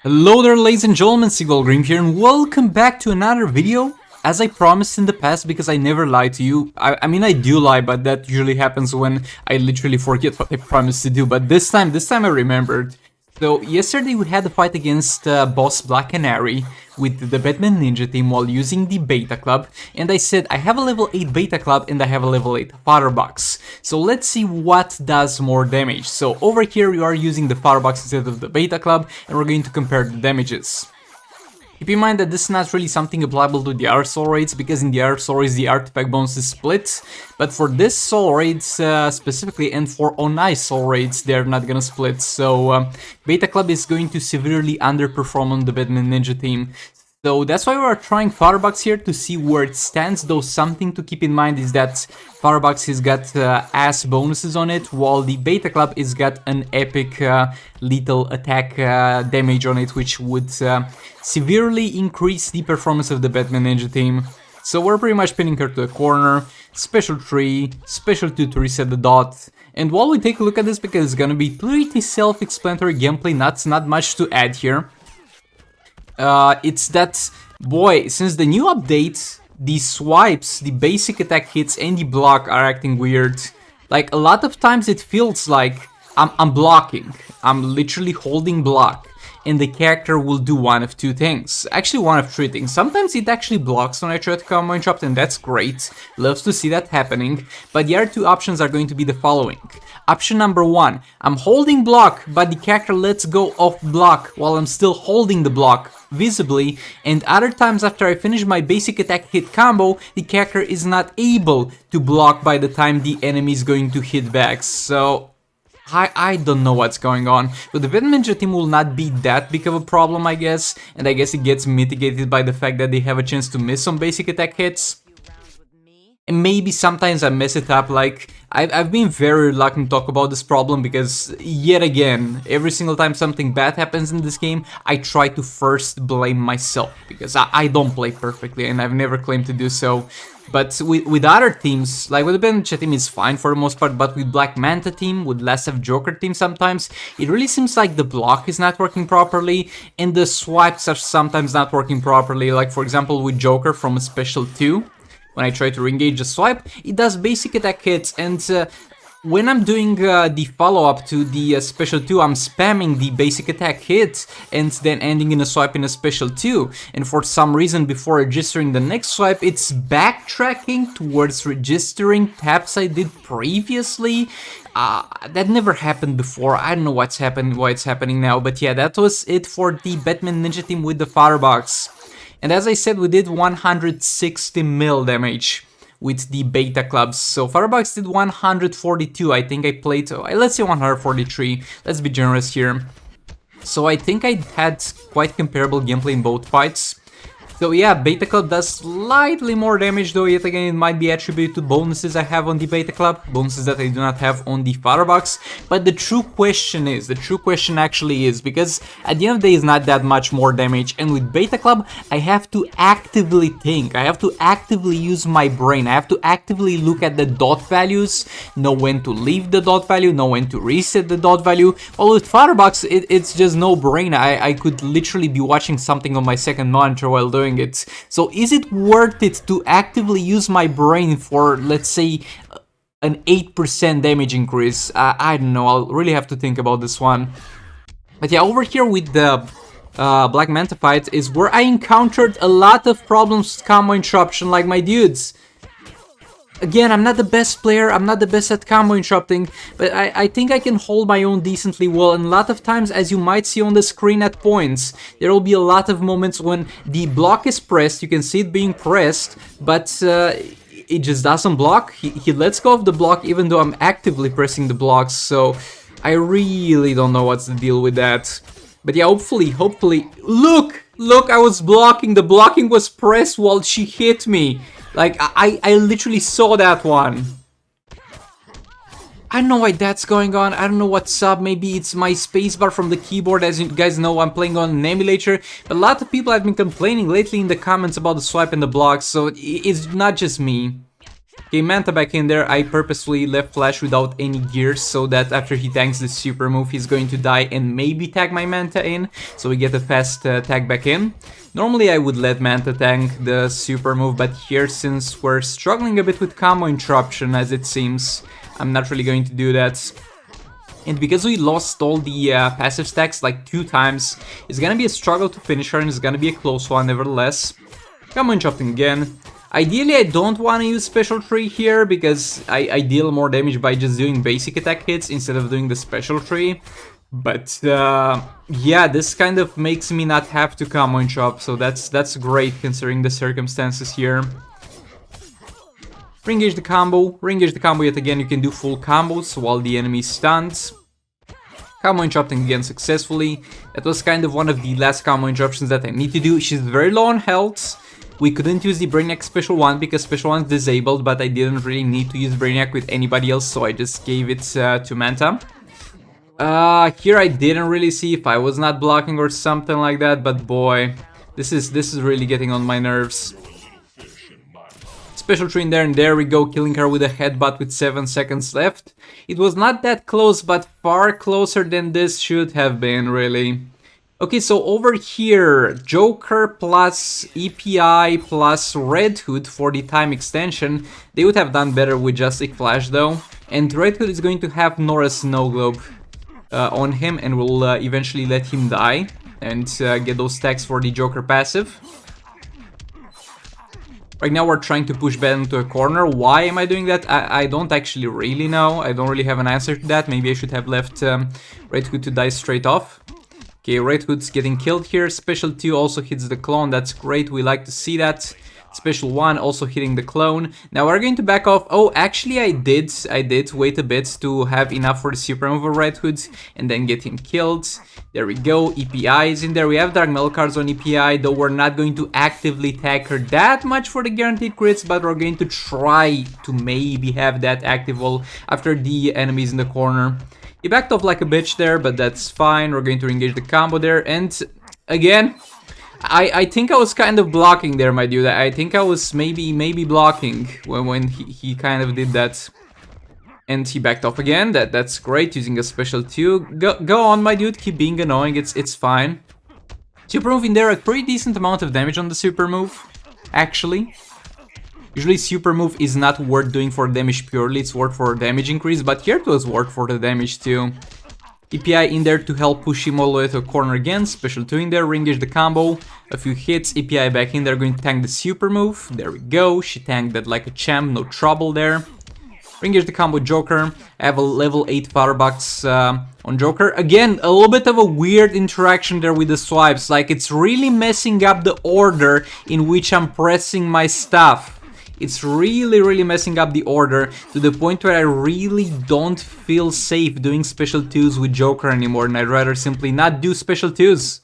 Hello there, ladies and gentlemen, Seagull Green here, and welcome back to another video. As I promised in the past, because I never lie to you. I mean, I do lie, but that usually happens when I literally forget what I promised to do. But this time I remembered. So yesterday we had a fight against boss Black Canary with the Batman Ninja team while using the Beta Club, and I said I have a level 8 Beta Club and I have a level 8 Firebox. So let's see what does more damage. So over here we are using the Firebox instead of the Beta Club, and we're going to compare the damages. Keep in mind that this is not really something applicable to the other soul raids, because in the other soul raids the artifact bonus is split, but for this soul raids specifically, and for Onai soul raids, they're not gonna split, so Beta Club is going to severely underperform on the Batman Ninja team. So that's why we're trying Firebox here to see where it stands, though something to keep in mind is that Firebox has got ass bonuses on it, while the Beta Club has got an epic lethal attack damage on it, which would severely increase the performance of the Batman Ninja team. So we're pretty much pinning her to a corner, special 3, special 2 to reset the dot. And while we take a look at this, because it's gonna be pretty self-explanatory gameplay, not much to add here. It's that, boy, since the new update, the swipes, the basic attack hits, and the block are acting weird. Like, a lot of times it feels like I'm blocking. I'm literally holding block, and the character will do one of two things. Actually, one of three things. Sometimes it actually blocks when I try to combo interrupt, and that's great. Loves to see that happening. But the other two options are going to be the following. Option number 1, I'm holding block, but the character lets go of block while I'm still holding the block visibly, and other times after I finish my basic attack hit combo, the character is not able to block by the time the enemy is going to hit back. So I don't know what's going on, but the Batman Ninja team will not be that big of a problem, I guess, and I guess it gets mitigated by the fact that they have a chance to miss some basic attack hits. And maybe sometimes I mess it up, like, I've been very reluctant to talk about this problem because, yet again, every single time something bad happens in this game, I try to first blame myself, because I don't play perfectly, and I've never claimed to do so. But with other teams, like with the Batman Ninja team is fine for the most part, but with Black Manta team, with Last of Joker team sometimes, it really seems like the block is not working properly, and the swipes are sometimes not working properly, like for example with Joker from a Special 2. When I try to re-engage the swipe, it does basic attack hits, and when I'm doing the follow-up to the Special 2, I'm spamming the basic attack hit and then ending in a swipe in a Special 2. And for some reason, before registering the next swipe, it's backtracking towards registering taps I did previously. That never happened before. I don't know why it's happening now, but yeah, that was it for the Batman Ninja team with the Firebox. And as I said, we did 160 mil damage with the Beta Clubs. So Firebox did 142, I think I played, let's say 143, let's be generous here. So I think I had quite comparable gameplay in both fights. So yeah, Beta Club does slightly more damage, though yet again it might be attributed to bonuses I have on the Beta Club, bonuses that I do not have on the Firebox. But the true question actually is, because at the end of the day it's not that much more damage, and with Beta Club I have to actively think, I have to actively use my brain, I have to actively look at the dot values, know when to leave the dot value, know when to reset the dot value. While with Firebox it's just no brain. I could literally be watching something on my second monitor while doing it. So is it worth it to actively use my brain for, let's say, an 8% damage increase? I don't know, I'll really have to think about this one. But yeah, over here with the Black Manta fight is where I encountered a lot of problems with combo interruption, like my dudes. Again, I'm not the best player, I'm not the best at combo interrupting, but I think I can hold my own decently well, and a lot of times, as you might see on the screen at points, there will be a lot of moments when the block is pressed, you can see it being pressed, but it just doesn't block. He lets go of the block even though I'm actively pressing the blocks, so I really don't know what's the deal with that. But yeah, hopefully, look, I was blocking, the blocking was pressed while she hit me. Like, I literally saw that one. I don't know why that's going on, I don't know what's up, maybe it's my spacebar from the keyboard. As you guys know, I'm playing on an emulator, but a lot of people have been complaining lately in the comments about the swipe and the blocks, so it's not just me. Okay, Manta back in there. I purposefully left Flash without any gears so that after he tanks the super move, he's going to die and maybe tag my Manta in. So we get a fast tag back in. Normally I would let Manta tank the super move, but here since we're struggling a bit with combo interruption as it seems, I'm not really going to do that. And because we lost all the passive stacks like 2 times, it's gonna be a struggle to finish her and it's gonna be a close one nevertheless. Combo interrupting again. Ideally, I don't want to use Special Tree here, because I deal more damage by just doing basic attack hits instead of doing the Special Tree. But yeah, this kind of makes me not have to combo interrupt, so that's great considering the circumstances here. Re-engage the combo yet again, you can do full combos while the enemy stuns. Combo interrupting again successfully. That was kind of one of the last combo interruptions that I need to do. She's very low on health. We couldn't use the Brainiac Special 1 because Special 1 is disabled, but I didn't really need to use Brainiac with anybody else, so I just gave it to Manta. Here I didn't really see if I was not blocking or something like that, but boy, this is really getting on my nerves. Special Tree in there, and there we go, killing her with a headbutt with 7 seconds left. It was not that close, but far closer than this should have been, really. Okay, so over here, Joker plus EPI plus Red Hood for the time extension. They would have done better with just a Flash though. And Red Hood is going to have Nora's Snow Globe on him and will eventually let him die and get those stacks for the Joker passive. Right now we're trying to push Ben into a corner. Why am I doing that? I don't actually really know. I don't really have an answer to that. Maybe I should have left Red Hood to die straight off. Okay, Red Hood's getting killed here. Special 2 also hits the clone. That's great. We like to see that. Special 1 also hitting the clone. Now we're going to back off. Oh, actually I did wait a bit to have enough for the super move of Red Hood and then get him killed. There we go. EPI is in there. We have Dark Metal cards on EPI, though we're not going to actively tag her that much for the guaranteed crits, but we're going to try to maybe have that active wall after the enemies in the corner. He backed off like a bitch there, but that's fine. We're going to engage the combo there. And again, I think I was kind of blocking there, my dude. I think I was maybe blocking when he kind of did that. And he backed off again. That's great, using a special 2. Go on, my dude. Keep being annoying. It's fine. Super move in there, a pretty decent amount of damage on the super move, actually. Usually super move is not worth doing for damage purely, it's worth for damage increase, but here it was worth for the damage too. EPI in there to help push him all the way to a corner again, special 2 in there, re-engage the combo, a few hits, EPI back in there, going to tank the super move, there we go, she tanked that like a champ, no trouble there. Re-engage the combo Joker, I have a level 8 Firebox on Joker. Again, a little bit of a weird interaction there with the swipes, like it's really messing up the order in which I'm pressing my stuff. It's really messing up the order to the point where I really don't feel safe doing special 2s with Joker anymore, and I'd rather simply not do special 2s.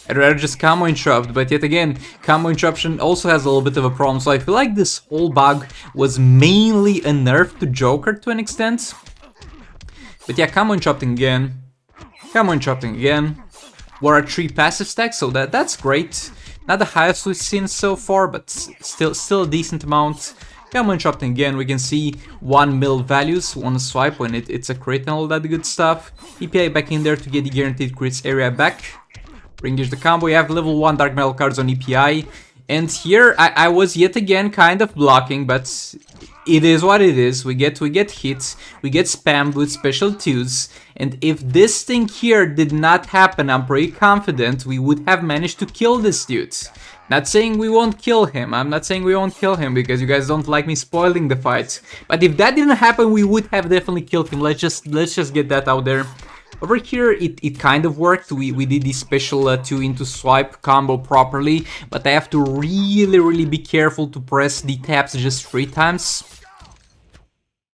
I'd rather just combo interrupt, but yet again, combo interruption also has a little bit of a problem, so I feel like this whole bug was mainly a nerf to Joker to an extent. But yeah, combo interrupting again. Combo interrupting again. We're at 3 passive stacks, so that's great. Not the highest we've seen so far, but still a decent amount. Combo interrupting again, we can see 1 mil values on a swipe when it's a crit and all that good stuff. EPI back in there to get the guaranteed crits area back. Re-engage the combo, we have level 1 Dark Metal cards on EPI. And here I was yet again kind of blocking, but it is what it is. We get hits, we get spammed with special 2s, and if this thing here did not happen, I'm pretty confident we would have managed to kill this dude. Not saying we won't kill him, I'm not saying we won't kill him because you guys don't like me spoiling the fight. But if that didn't happen, we would have definitely killed him. Let's just get that out there. Over here, it kind of worked. We did the special 2 into swipe combo properly, but I have to really be careful to press the tabs just 3 times.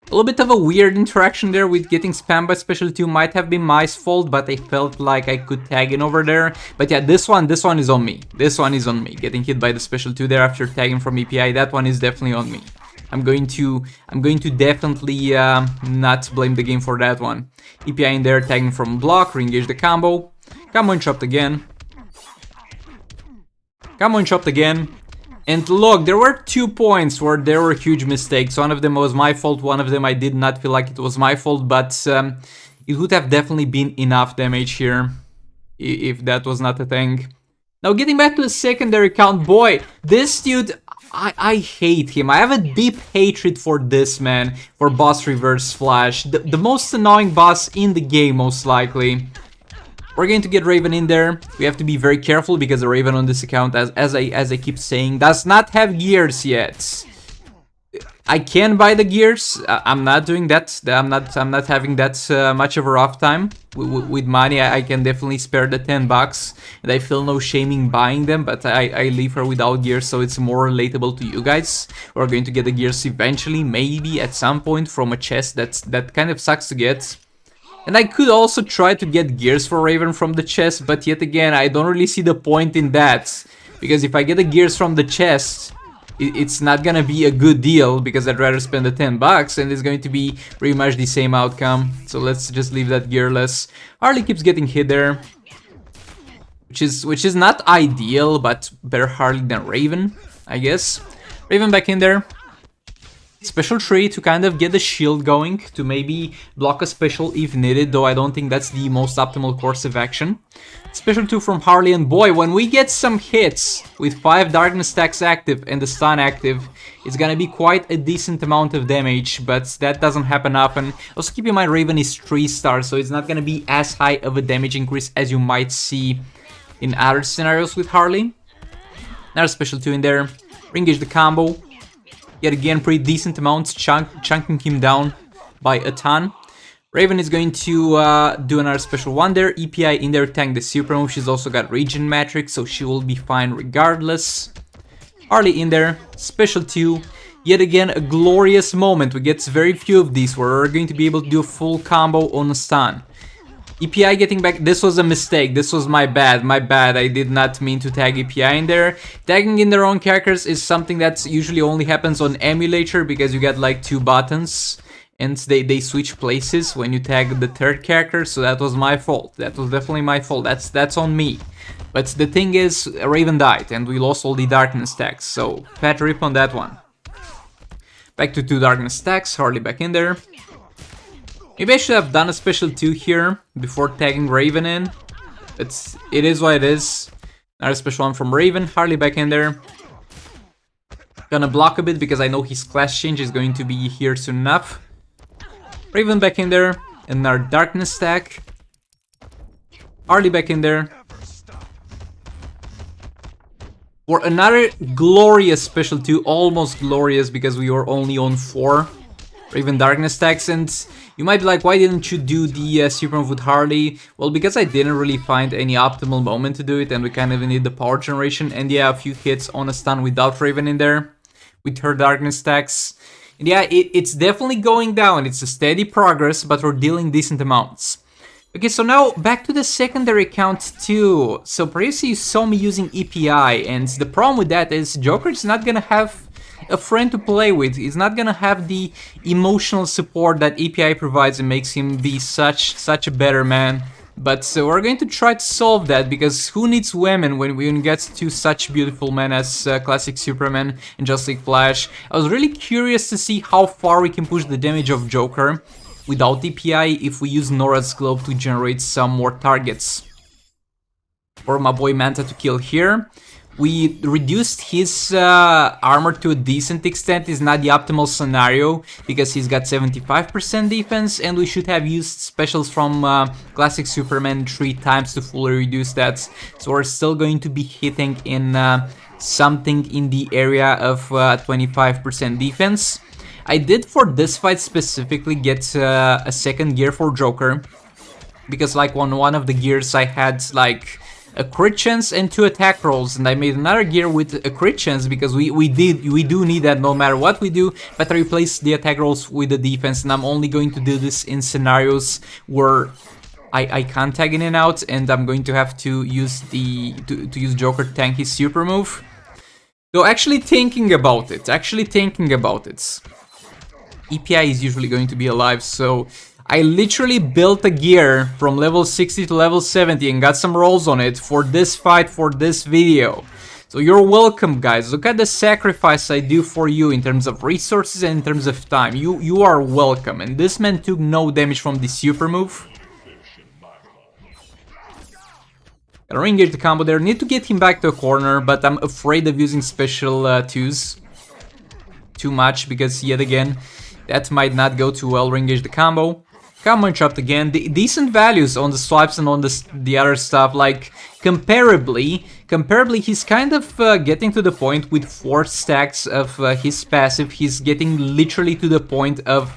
A little bit of a weird interaction there with getting spammed by special 2 might have been my fault, but I felt like I could tag in over there. But yeah, this one is on me. This one is on me. Getting hit by the special 2 there after tagging from EPI, that one is definitely on me. I'm going to definitely not blame the game for that one. EPI in there, tagging from block, re-engage the combo. Combo interrupt again. Combo interrupt again. And look, there were 2 points where there were huge mistakes. One of them was my fault, one of them I did not feel like it was my fault, but it would have definitely been enough damage here if that was not a thing. Now getting back to the secondary count, boy, this dude, I hate him. I have a deep hatred for this man, for boss Reverse Flash. The most annoying boss in the game, most likely. We're going to get Raven in there. We have to be very careful because the Raven on this account, as I keep saying, does not have gears yet. I can buy the gears. I'm not doing that. I'm not having that much of a rough time with money. I can definitely spare the $10, and I feel no shaming buying them. But I leave her without gears, so it's more relatable to you guys. We're going to get the gears eventually, maybe at some point from a chest. That kind of sucks to get. And I could also try to get gears for Raven from the chest, but yet again, I don't really see the point in that. Because if I get the gears from the chest, it's not gonna be a good deal, because I'd rather spend the $10 and it's going to be pretty much the same outcome. So let's just leave that gearless. Harley keeps getting hit there, which is not ideal, but better Harley than Raven, I guess. Raven back in there. Special 3 to kind of get the shield going, to maybe block a special if needed, though I don't think that's the most optimal course of action. Special 2 from Harley, and boy, when we get some hits with 5 darkness stacks active and the stun active, it's gonna be quite a decent amount of damage, but that doesn't happen often. Also keep in mind Raven is 3 stars, so it's not gonna be as high of a damage increase as you might see in other scenarios with Harley. Another special 2 in there, re-engage the combo. Yet again, pretty decent amounts, chunking him down by a ton. Raven is going to do another special 1 there. EPI in there, tank the super move. She's also got regen matrix, so she will be fine regardless. Harley in there, special 2. Yet again, a glorious moment. We get very few of these where we're going to be able to do a full combo on a stun. EPI getting back, this was a mistake, this was my bad, I did not mean to tag EPI in there. Tagging in their own characters is something that usually only happens on emulator, because you get like 2 buttons and they switch places when you tag the third character, so that was my fault, that was definitely my fault, that's on me. But the thing is, Raven died and we lost all the darkness stacks, so fat rip on that one. Back to 2 darkness stacks, Harley back in there. Maybe I should have done a special 2 here before tagging Raven in. It is what it is. Another special 1 from Raven. Harley back in there. Gonna block a bit because I know his class change is going to be here soon enough. Raven back in there. Another darkness stack. Harley back in there. For another glorious special 2. Almost glorious because we were only on 4 Raven darkness stacks, and you might be like, why didn't you do the super move with Harley? Well, because I didn't really find any optimal moment to do it, and we kind of need the power generation, and yeah, a few hits on a stun without Raven in there, with her darkness stacks. And yeah, it's definitely going down, it's a steady progress, but we're dealing decent amounts. Okay, so now back to the secondary count too. So previously you saw me using EPI, and the problem with that is Joker is not gonna have a friend to play with. He's not gonna have the emotional support that EPI provides and makes him be such a better man. But so we're going to try to solve that, because who needs women when we get to such beautiful men as classic Superman and Justice Flash? I was really curious to see how far we can push the damage of Joker without EPI if we use Nora's Globe to generate some more targets. For my boy Manta to kill here. We reduced his armor to a decent extent. It's not the optimal scenario because he's got 75% defense, and we should have used specials from Classic Superman 3 times to fully reduce that. So we're still going to be hitting in something in the area of 25% defense. I did for this fight specifically get a second gear for Joker, because like on one of the gears I had like a crit chance and 2 attack rolls, and I made another gear with a crit chance because we do need that no matter what we do, but I replaced the attack rolls with the defense, and I'm only going to do this in scenarios where I can't tag in and out, and I'm going to have to use to use Joker to tank his super move. So actually thinking about it, EPI is usually going to be alive, so I literally built a gear from level 60 to level 70 and got some rolls on it for this fight, for this video. So you're welcome, guys. Look at the sacrifice I do for you in terms of resources and in terms of time. You are welcome. And this man took no damage from the super move. Gotta re-engage the combo there. Need to get him back to a corner, but I'm afraid of using special 2s too much because yet again, that might not go too well. Re-engage the combo. Combo interrupt again. Decent values on the swipes and on the other stuff. Like comparably, he's kind of getting to the point with 4 stacks of his passive. He's getting literally to the point of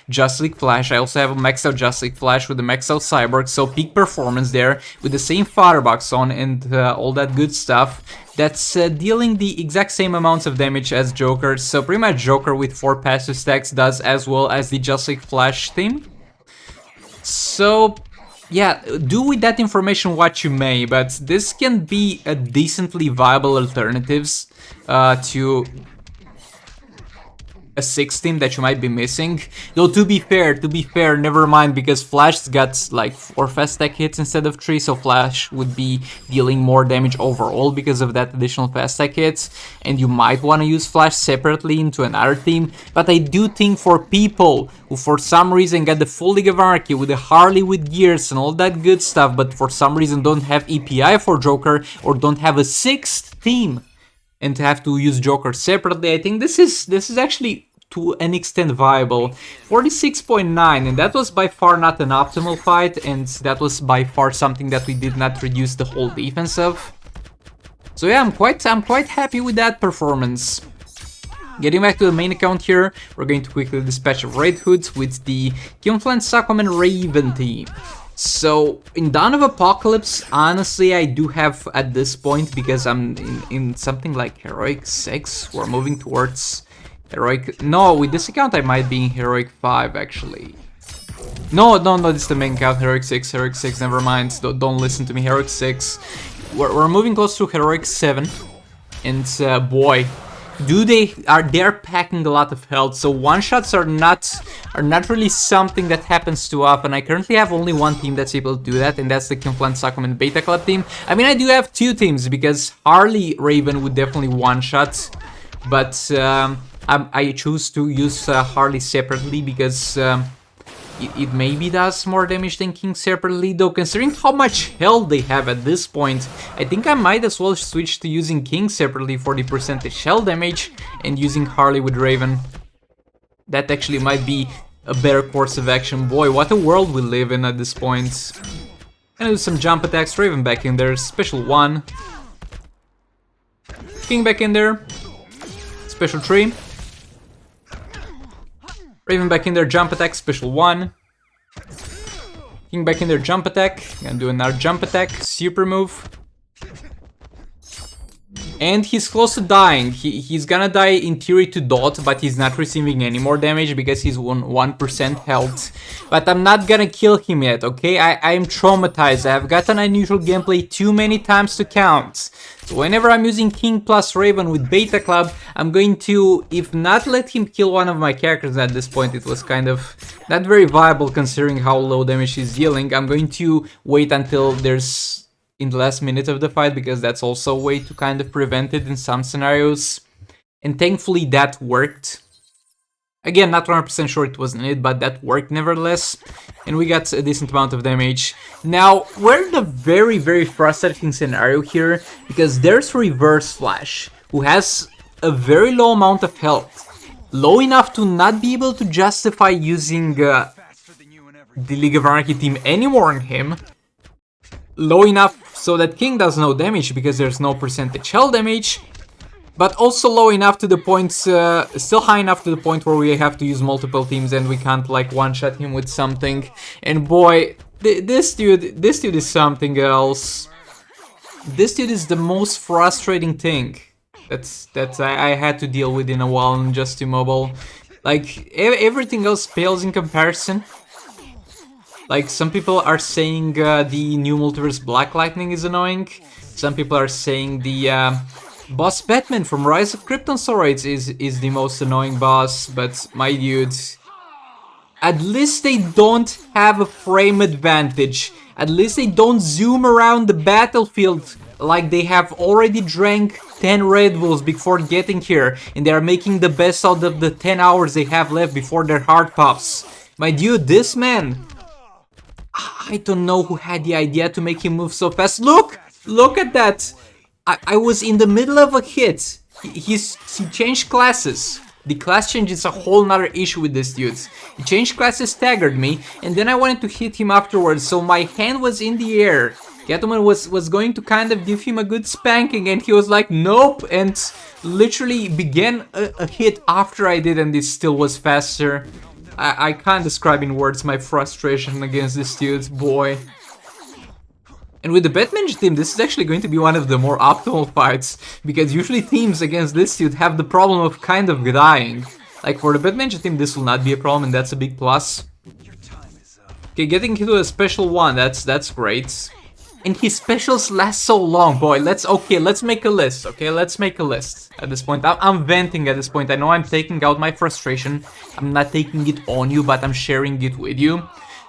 Just League Flash. I also have a maxed out Just League Flash with a maxed out Cyborg, so peak performance there with the same Firebox on and all that good stuff. That's dealing the exact same amounts of damage as Joker. So pretty much Joker with 4 passive stacks does as well as the Just League Flash theme. So, yeah, do with that information what you may, but this can be a decently viable alternatives to a 6 team that you might be missing. Though to be fair, never mind, because Flash's got like 4 fast attack hits instead of 3, so Flash would be dealing more damage overall because of that additional fast attack hits, and you might want to use Flash separately into another team. But I do think for people who for some reason got the full League of Anarchy with the Harley with gears and all that good stuff, but for some reason don't have EPI for Joker or don't have a 6th team and to have to use Joker separately, I think this is actually to an extent viable. 46.9, and that was by far not an optimal fight, and that was by far something that we did not reduce the whole defense of. So yeah, I'm quite happy with that performance. Getting back to the main account here, we're going to quickly dispatch Red Hoods with the Kingflan, Sakam, Raven team. So, in Dawn of Apocalypse, honestly, I do have at this point, because I'm in something like Heroic 6, we're moving towards Heroic... No, with this account I might be in Heroic 5, actually. No, this is the main account, Heroic 6, never mind, don't listen to me, Heroic 6. We're moving close to Heroic 7, and boy... they're packing a lot of health, so one-shots are not really something that happens too often. I currently have only one team that's able to do that, and that's the Kingflan, Sakam, and Beta Club team. I mean, I do have 2 teams, because Harley Raven would definitely one-shot, but I choose to use Harley separately, because it maybe does more damage than King separately, though considering how much health they have at this point, I think I might as well switch to using King separately for the percentage health damage and using Harley with Raven. That actually might be a better course of action. Boy, what a world we live in at this point. Gonna do some jump attacks, Raven back in there, special 1. King back in there, special 3. Raven back in there, jump attack, special 1. King back in there, jump attack. Gonna do another jump attack, super move. And he's close to dying. He's gonna die in theory to dot, but he's not receiving any more damage because he's on 1% health. But I'm not gonna kill him yet, okay? I am traumatized. I've gotten unusual gameplay too many times to count. So whenever I'm using King plus Raven with Beta Club, I'm going to, if not let him kill one of my characters at this point, it was kind of not very viable considering how low damage he's dealing, I'm going to wait until there's in the last minute of the fight, because that's also a way to kind of prevent it in some scenarios. And thankfully that worked. Again, not 100% sure it wasn't it, but that worked nevertheless. And we got a decent amount of damage. Now, we're in a very, very frustrating scenario here, because there's Reverse Flash, who has a very low amount of health. Low enough to not be able to justify using the League of Anarchy team anymore on him. Low enough so that King does no damage, because there's no percentage health damage. But also low enough to the point, still high enough to the point where we have to use multiple teams and we can't like one-shot him with something. And boy, this dude is something else. This dude is the most frustrating thing that I had to deal with in a while in Just Immobile. Like, everything else pales in comparison. Like, some people are saying the new Multiverse Black Lightning is annoying. Some people are saying the boss Batman from Rise of Krypton Steroids is the most annoying boss, but my dude, at least they don't have a frame advantage. At least they don't zoom around the battlefield like they have already drank 10 Red Bulls before getting here, and they are making the best out of the 10 hours they have left before their heart pops. My dude, this man, I don't know who had the idea to make him move so fast. Look! Look at that! I was in the middle of a hit. He changed classes. The class change is a whole nother issue with this dude. He changed classes, staggered me, and then I wanted to hit him afterwards, so my hand was in the air. Gentleman was going to kind of give him a good spanking, and he was like, nope, and literally began a hit after I did, and this still was faster. I can't describe in words my frustration against this dude, boy. And with the Batman team, this is actually going to be one of the more optimal fights, because usually teams against this dude have the problem of kind of dying. Like for the Batman team, this will not be a problem, and that's a big plus. Okay, getting into a special one, that's great. And his specials last so long, boy. Let's make a list. Okay, let's make a list. At this point, I'm venting. At this point, I know I'm taking out my frustration. I'm not taking it on you, but I'm sharing it with you.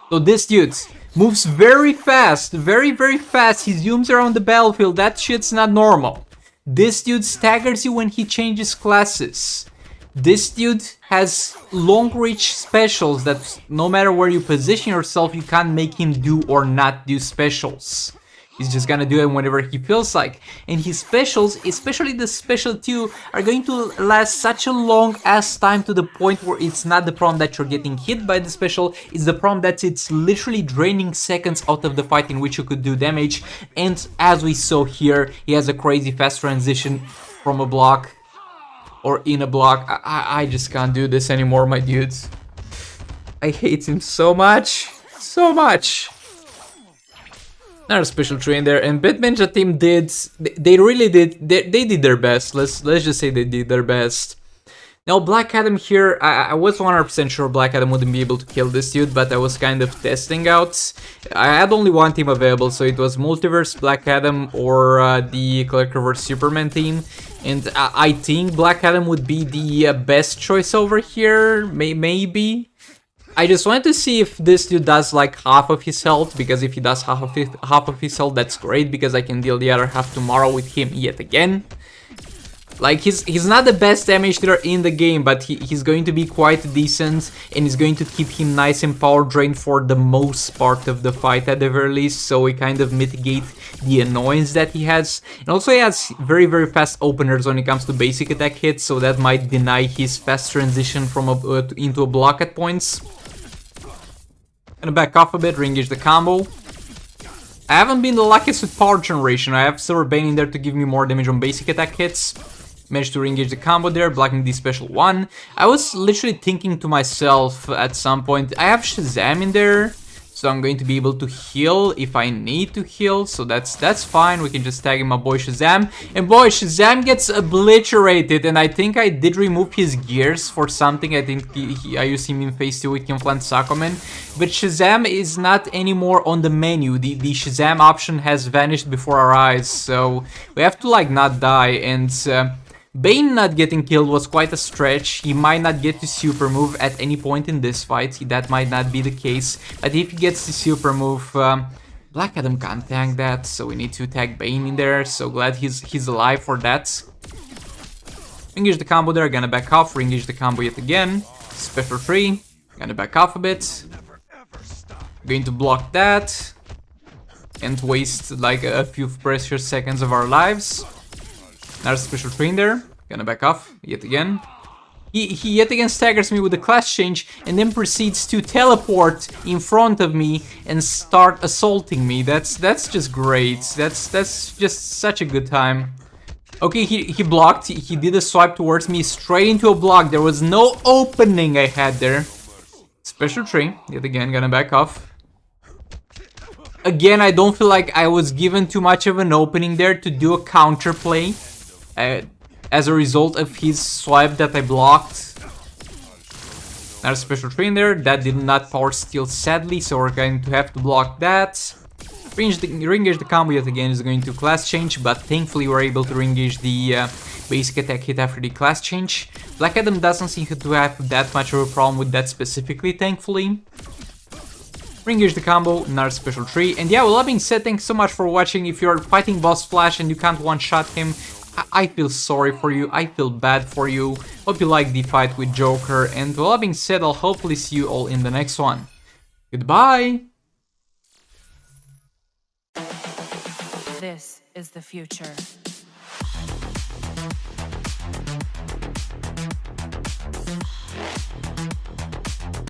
So this dude moves very fast, very fast. He zooms around the battlefield. That shit's not normal. This dude staggers you when he changes classes. This dude has long reach specials that no matter where you position yourself, you can't make him do or not do specials. He's just gonna do it whenever he feels like. And his specials, especially the special 2, are going to last such a long ass time to the point where it's not the problem that you're getting hit by the special, it's the problem that it's literally draining seconds out of the fight in which you could do damage. And as we saw here, he has a crazy fast transition from a block or in a block. I just can't do this anymore, my dudes. I hate him so much. So much. Another special train there, and Batman team did, they really did, they did their best. Let's just say they did their best. Now Black Adam here, I was 100% sure Black Adam wouldn't be able to kill this dude, but I was kind of testing out. I had only one team available, so it was Multiverse, Black Adam, or the Collector vs Superman team. And I think Black Adam would be the best choice over here, maybe. I just wanted to see if this dude does like half of his health, because if he does half of his health, that's great, because I can deal the other half tomorrow with him yet again. Like, he's not the best damage dealer in the game, but he's going to be quite decent, and he's going to keep him nice and power drained for the most part of the fight at the very least, so we kind of mitigate the annoyance that he has. And also he has very fast openers when it comes to basic attack hits, so that might deny his fast transition from into a block at points. Gonna back off a bit, re-engage the combo. I haven't been the luckiest with power generation. I have Silver Bane in there to give me more damage on basic attack hits. Managed to re-engage the combo there, blocking the special 1. I was literally thinking to myself at some point, I have Shazam in there, so I'm going to be able to heal if I need to heal, so that's fine. We can just tag in my boy Shazam. And boy, Shazam gets obliterated, and I think I did remove his gears for something. I think I used him in phase 2 with Conflant Sakoman. But Shazam is not anymore on the menu. The Shazam option has vanished before our eyes, so we have to like not die. And Bane not getting killed was quite a stretch. He might not get to super move at any point in this fight. That might not be the case. But if he gets the super move, Black Adam can't tank that, so we need to tag Bane in there. So glad he's alive for that. Engage the combo there, gonna back off, re-engage the combo yet again. Special 3, gonna back off a bit. Going to block that. And waste like a few precious seconds of our lives. Another special 3 in there, gonna back off yet again. He yet again staggers me with the class change and then proceeds to teleport in front of me and start assaulting me. That's just great. That's just such a good time. Okay, he blocked. He did a swipe towards me straight into a block. There was no opening I had there. Special 3, yet again, gonna back off. Again, I don't feel like I was given too much of an opening there to do a counterplay. As a result of his swipe that I blocked. Another special 3 in there. That did not power steal sadly, so we're going to have to block that. Re-engage the combo yet again is going to class change, but thankfully we're able to re-engage the basic attack hit after the class change. Black Adam doesn't seem to have that much of a problem with that specifically, thankfully. Re-engage the combo, another special tree. And yeah, with that being said, thanks so much for watching. If you're fighting Boss Flash and you can't one-shot him, I feel sorry for you, I feel bad for you. Hope you liked the fight with Joker, and with that being said, I'll hopefully see you all in the next one. Goodbye! This is the future.